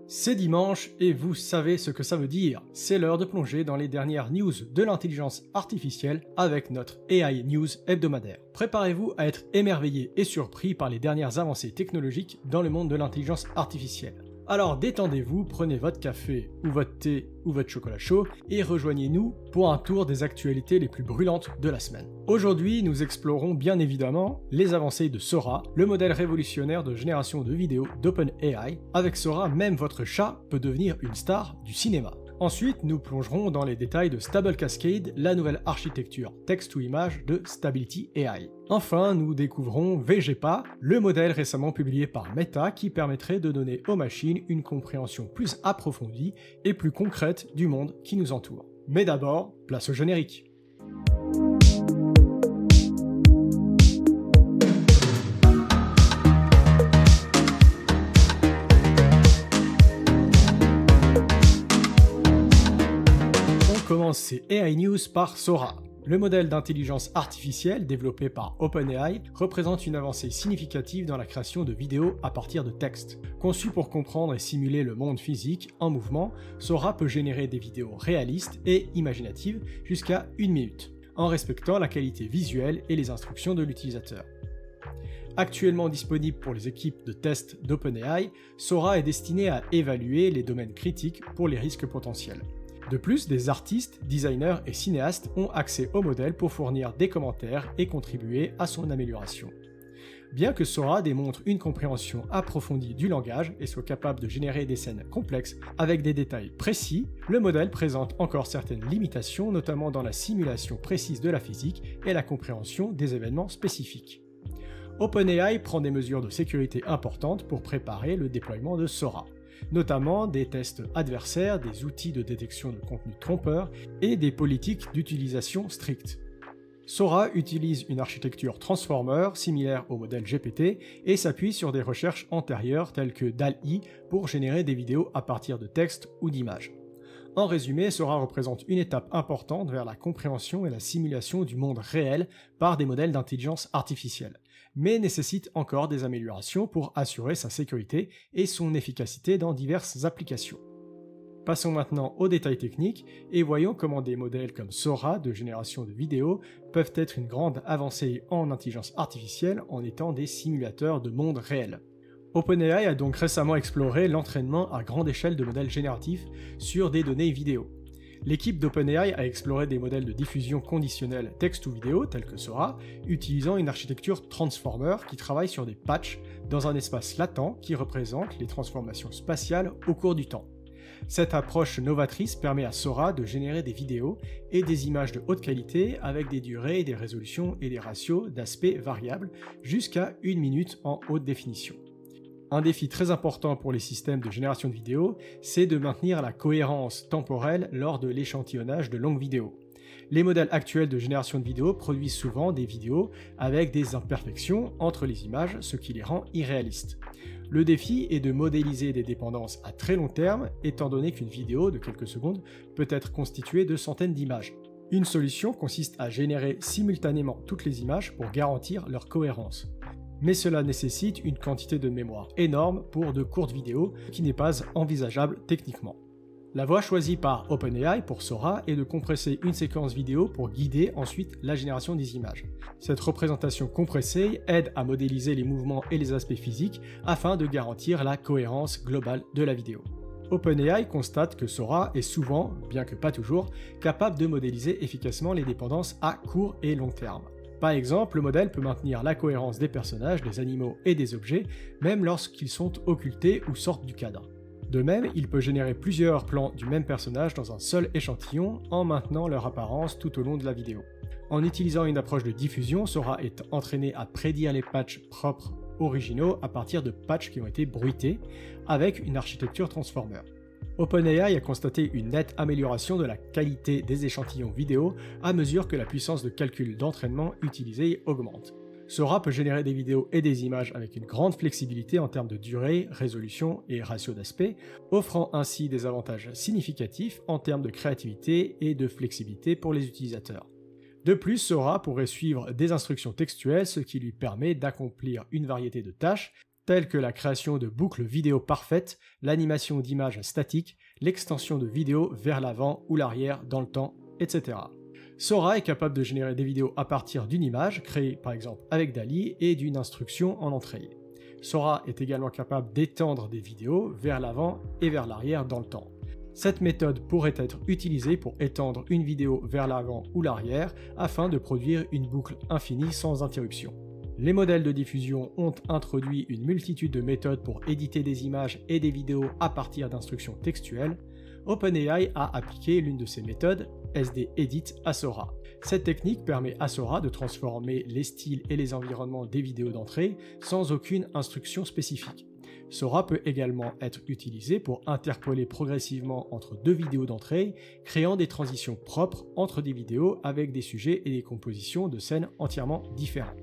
C'est dimanche et vous savez ce que ça veut dire. C'est l'heure de plonger dans les dernières news de l'intelligence artificielle avec notre AI News hebdomadaire. Préparez-vous à être émerveillé et surpris par les dernières avancées technologiques dans le monde de l'intelligence artificielle. Alors détendez-vous, prenez votre café ou votre thé ou votre chocolat chaud et rejoignez-nous pour un tour des actualités les plus brûlantes de la semaine. Aujourd'hui, nous explorons bien évidemment les avancées de Sora, le modèle révolutionnaire de génération de vidéos d'OpenAI. Avec Sora, même votre chat peut devenir une star du cinéma. Ensuite, nous plongerons dans les détails de Stable Cascade, la nouvelle architecture texte-to-image de Stability AI. Enfin, nous découvrons VGPA, le modèle récemment publié par Meta qui permettrait de donner aux machines une compréhension plus approfondie et plus concrète du monde qui nous entoure. Mais d'abord, place au générique. Commence ces AI News par Sora. Le modèle d'intelligence artificielle développé par OpenAI représente une avancée significative dans la création de vidéos à partir de texte. Conçu pour comprendre et simuler le monde physique en mouvement, Sora peut générer des vidéos réalistes et imaginatives jusqu'à 1 minute, en respectant la qualité visuelle et les instructions de l'utilisateur. Actuellement disponible pour les équipes de test d'OpenAI, Sora est destiné à évaluer les domaines critiques pour les risques potentiels. De plus, des artistes, designers et cinéastes ont accès au modèle pour fournir des commentaires et contribuer à son amélioration. Bien que Sora démontre une compréhension approfondie du langage et soit capable de générer des scènes complexes avec des détails précis, le modèle présente encore certaines limitations, notamment dans la simulation précise de la physique et la compréhension des événements spécifiques. OpenAI prend des mesures de sécurité importantes pour préparer le déploiement de Sora, notamment des tests adversaires, des outils de détection de contenu trompeur et des politiques d'utilisation strictes. Sora utilise une architecture transformer similaire au modèle GPT et s'appuie sur des recherches antérieures telles que DALL-E pour générer des vidéos à partir de textes ou d'images. En résumé, Sora représente une étape importante vers la compréhension et la simulation du monde réel par des modèles d'intelligence artificielle, mais nécessite encore des améliorations pour assurer sa sécurité et son efficacité dans diverses applications. Passons maintenant aux détails techniques et voyons comment des modèles comme Sora de génération de vidéos peuvent être une grande avancée en intelligence artificielle en étant des simulateurs de monde réel. OpenAI a donc récemment exploré l'entraînement à grande échelle de modèles génératifs sur des données vidéo. L'équipe d'OpenAI a exploré des modèles de diffusion conditionnelle texte ou vidéo tels que Sora, utilisant une architecture transformer qui travaille sur des patchs dans un espace latent qui représente les transformations spatiales au cours du temps. Cette approche novatrice permet à Sora de générer des vidéos et des images de haute qualité avec des durées, des résolutions et des ratios d'aspect variables jusqu'à 1 minute en haute définition. Un défi très important pour les systèmes de génération de vidéos, c'est de maintenir la cohérence temporelle lors de l'échantillonnage de longues vidéos. Les modèles actuels de génération de vidéos produisent souvent des vidéos avec des imperfections entre les images, ce qui les rend irréalistes. Le défi est de modéliser des dépendances à très long terme, étant donné qu'une vidéo de quelques secondes peut être constituée de centaines d'images. Une solution consiste à générer simultanément toutes les images pour garantir leur cohérence. Mais cela nécessite une quantité de mémoire énorme pour de courtes vidéos qui n'est pas envisageable techniquement. La voie choisie par OpenAI pour Sora est de compresser une séquence vidéo pour guider ensuite la génération des images. Cette représentation compressée aide à modéliser les mouvements et les aspects physiques afin de garantir la cohérence globale de la vidéo. OpenAI constate que Sora est souvent, bien que pas toujours, capable de modéliser efficacement les dépendances à court et long terme. Par exemple, le modèle peut maintenir la cohérence des personnages, des animaux et des objets, même lorsqu'ils sont occultés ou sortent du cadre. De même, il peut générer plusieurs plans du même personnage dans un seul échantillon en maintenant leur apparence tout au long de la vidéo. En utilisant une approche de diffusion, Sora est entraîné à prédire les patchs propres originaux à partir de patchs qui ont été bruités, avec une architecture transformer. OpenAI a constaté une nette amélioration de la qualité des échantillons vidéo à mesure que la puissance de calcul d'entraînement utilisée augmente. Sora peut générer des vidéos et des images avec une grande flexibilité en termes de durée, résolution et ratio d'aspect, offrant ainsi des avantages significatifs en termes de créativité et de flexibilité pour les utilisateurs. De plus, Sora pourrait suivre des instructions textuelles, ce qui lui permet d'accomplir une variété de tâches telles que la création de boucles vidéo parfaites, l'animation d'images statiques, l'extension de vidéos vers l'avant ou l'arrière dans le temps, etc. Sora est capable de générer des vidéos à partir d'une image, créée par exemple avec DALL-E, et d'une instruction en entrée. Sora est également capable d'étendre des vidéos vers l'avant et vers l'arrière dans le temps. Cette méthode pourrait être utilisée pour étendre une vidéo vers l'avant ou l'arrière afin de produire une boucle infinie sans interruption. Les modèles de diffusion ont introduit une multitude de méthodes pour éditer des images et des vidéos à partir d'instructions textuelles. OpenAI a appliqué l'une de ces méthodes, SD-Edit, à Sora. Cette technique permet à Sora de transformer les styles et les environnements des vidéos d'entrée sans aucune instruction spécifique. Sora peut également être utilisé pour interpoler progressivement entre deux vidéos d'entrée, créant des transitions propres entre des vidéos avec des sujets et des compositions de scènes entièrement différents.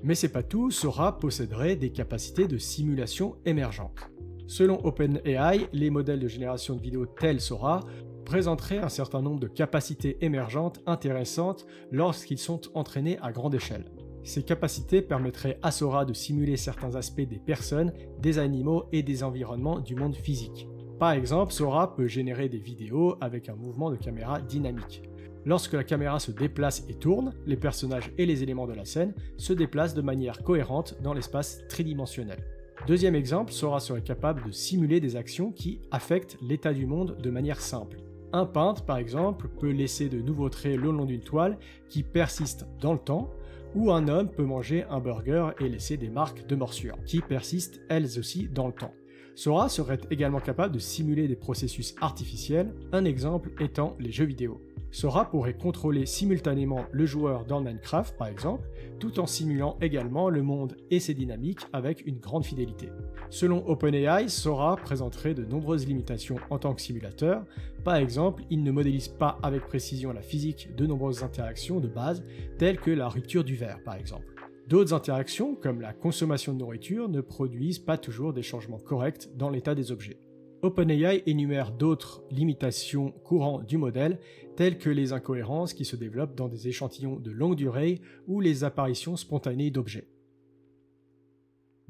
Mais c'est pas tout, Sora posséderait des capacités de simulation émergentes. Selon OpenAI, les modèles de génération de vidéos tels Sora présenteraient un certain nombre de capacités émergentes intéressantes lorsqu'ils sont entraînés à grande échelle. Ces capacités permettraient à Sora de simuler certains aspects des personnes, des animaux et des environnements du monde physique. Par exemple, Sora peut générer des vidéos avec un mouvement de caméra dynamique. Lorsque la caméra se déplace et tourne, les personnages et les éléments de la scène se déplacent de manière cohérente dans l'espace tridimensionnel. Deuxième exemple, Sora serait capable de simuler des actions qui affectent l'état du monde de manière simple. Un peintre, par exemple, peut laisser de nouveaux traits le long d'une toile qui persistent dans le temps, ou un homme peut manger un burger et laisser des marques de morsure, qui persistent elles aussi dans le temps. Sora serait également capable de simuler des processus artificiels, un exemple étant les jeux vidéo. Sora pourrait contrôler simultanément le joueur dans Minecraft par exemple, tout en simulant également le monde et ses dynamiques avec une grande fidélité. Selon OpenAI, Sora présenterait de nombreuses limitations en tant que simulateur. Par exemple, il ne modélise pas avec précision la physique de nombreuses interactions de base, telles que la rupture du verre par exemple. D'autres interactions, comme la consommation de nourriture, ne produisent pas toujours des changements corrects dans l'état des objets. OpenAI énumère d'autres limitations courantes du modèle, telles que les incohérences qui se développent dans des échantillons de longue durée ou les apparitions spontanées d'objets.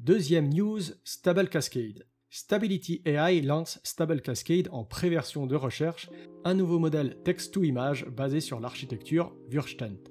Deuxième news, Stable Cascade. Stability AI lance Stable Cascade en pré-version de recherche, un nouveau modèle text-to-image basé sur l'architecture Wurstent.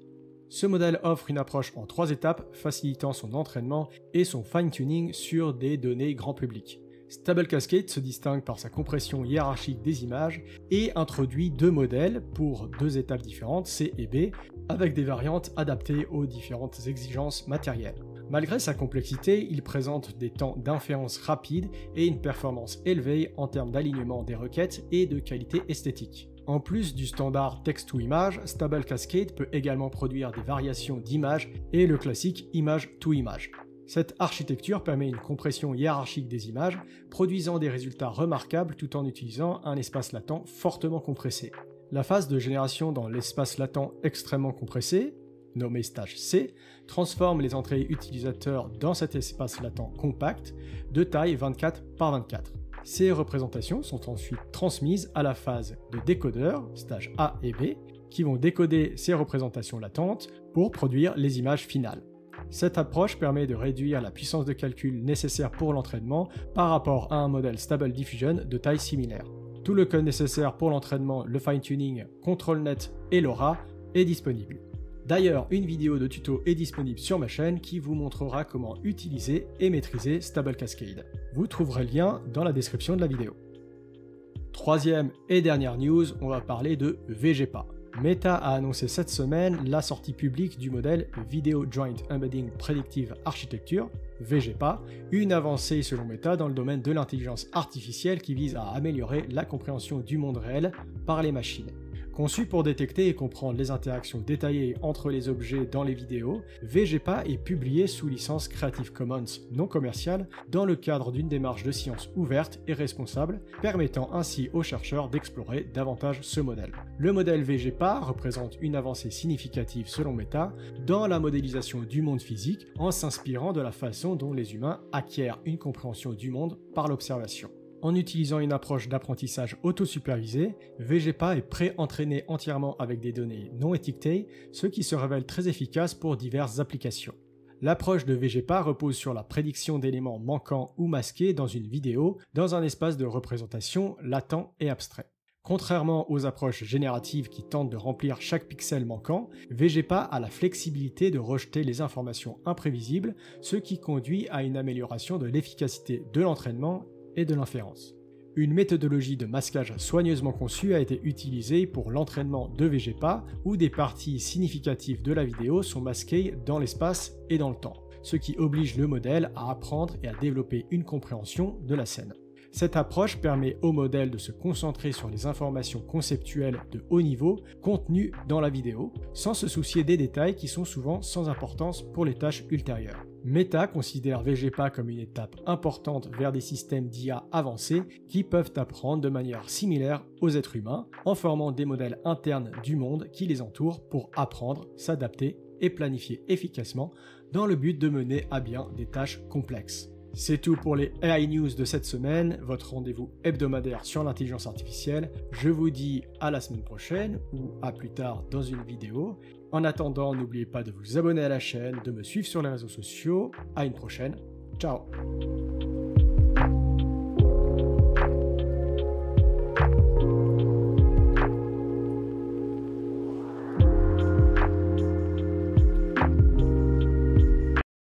Ce modèle offre une approche en 3 étapes, facilitant son entraînement et son fine-tuning sur des données grand public. Stable Cascade se distingue par sa compression hiérarchique des images et introduit 2 modèles pour 2 étapes différentes, C et B, avec des variantes adaptées aux différentes exigences matérielles. Malgré sa complexité, il présente des temps d'inférence rapides et une performance élevée en termes d'alignement des requêtes et de qualité esthétique. En plus du standard text-to-image, Stable Cascade peut également produire des variations d'images et le classique image-to-image. Cette architecture permet une compression hiérarchique des images, produisant des résultats remarquables tout en utilisant un espace latent fortement compressé. La phase de génération dans l'espace latent extrêmement compressé, nommé stage C, transforme les entrées utilisateurs dans cet espace latent compact de taille 24 par 24. Ces représentations sont ensuite transmises à la phase de décodeur, stage A et B, qui vont décoder ces représentations latentes pour produire les images finales. Cette approche permet de réduire la puissance de calcul nécessaire pour l'entraînement par rapport à un modèle Stable Diffusion de taille similaire. Tout le code nécessaire pour l'entraînement, le fine-tuning, ControlNet et LoRa est disponible. D'ailleurs, une vidéo de tuto est disponible sur ma chaîne qui vous montrera comment utiliser et maîtriser Stable Cascade. Vous trouverez le lien dans la description de la vidéo. Troisième et dernière news, on va parler de VGPA. Meta a annoncé cette semaine la sortie publique du modèle Video Joint Embedding Predictive Architecture, VGPA, une avancée selon Meta dans le domaine de l'intelligence artificielle qui vise à améliorer la compréhension du monde réel par les machines. Conçu pour détecter et comprendre les interactions détaillées entre les objets dans les vidéos, VGPA est publié sous licence Creative Commons non commerciale dans le cadre d'une démarche de science ouverte et responsable, permettant ainsi aux chercheurs d'explorer davantage ce modèle. Le modèle VGPA représente une avancée significative selon Meta dans la modélisation du monde physique en s'inspirant de la façon dont les humains acquièrent une compréhension du monde par l'observation. En utilisant une approche d'apprentissage auto-supervisé, VGPA est pré-entraîné entièrement avec des données non étiquetées, ce qui se révèle très efficace pour diverses applications. L'approche de VGPA repose sur la prédiction d'éléments manquants ou masqués dans une vidéo dans un espace de représentation latent et abstrait. Contrairement aux approches génératives qui tentent de remplir chaque pixel manquant, VGPA a la flexibilité de rejeter les informations imprévisibles, ce qui conduit à une amélioration de l'efficacité de l'entraînement et de l'inférence. Une méthodologie de masquage soigneusement conçue a été utilisée pour l'entraînement de VGPA, où des parties significatives de la vidéo sont masquées dans l'espace et dans le temps, ce qui oblige le modèle à apprendre et à développer une compréhension de la scène. Cette approche permet au modèle de se concentrer sur les informations conceptuelles de haut niveau contenues dans la vidéo, sans se soucier des détails qui sont souvent sans importance pour les tâches ultérieures. Meta considère VGPA comme une étape importante vers des systèmes d'IA avancés qui peuvent apprendre de manière similaire aux êtres humains, en formant des modèles internes du monde qui les entoure pour apprendre, s'adapter et planifier efficacement dans le but de mener à bien des tâches complexes. C'est tout pour les AI News de cette semaine, votre rendez-vous hebdomadaire sur l'intelligence artificielle. Je vous dis à la semaine prochaine ou à plus tard dans une vidéo. En attendant, n'oubliez pas de vous abonner à la chaîne, de me suivre sur les réseaux sociaux. À une prochaine. Ciao.